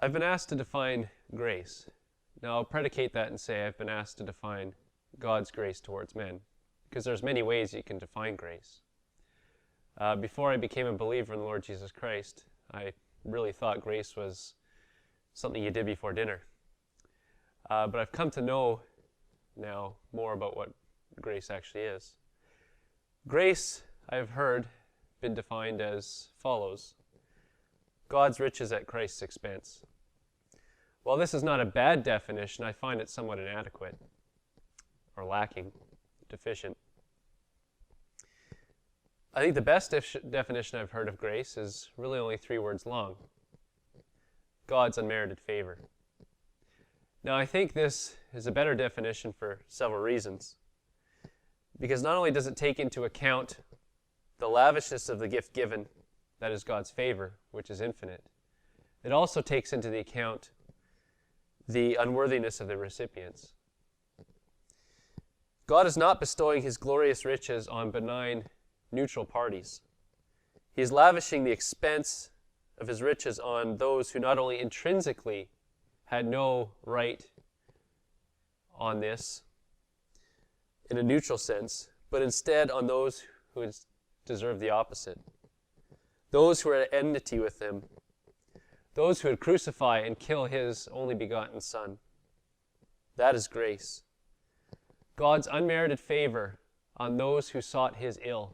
I've been asked to define grace. Now, I'll predicate that and say I've been asked to define God's grace towards men, because there's many ways you can define grace. Before I became a believer in the Lord Jesus Christ, I really thought grace was something you did before dinner. But I've come to know now more about what grace actually is. Grace, I've heard, been defined as follows: God's riches at Christ's expense. While this is not a bad definition, I find it somewhat inadequate, or lacking, deficient. I think the best definition I've heard of grace is really only 3 words long: God's unmerited favor. Now, I think this is a better definition for several reasons. Because not only does it take into account the lavishness of the gift given, that is God's favor, which is infinite, it also takes into the account the unworthiness of the recipients. God is not bestowing his glorious riches on benign, neutral parties. He is lavishing the expense of his riches on those who not only intrinsically had no right on this in a neutral sense, but instead on those who deserve the opposite. Those who are at enmity with him. Those who would crucify and kill his only begotten Son. That is grace. God's unmerited favor on those who sought his ill.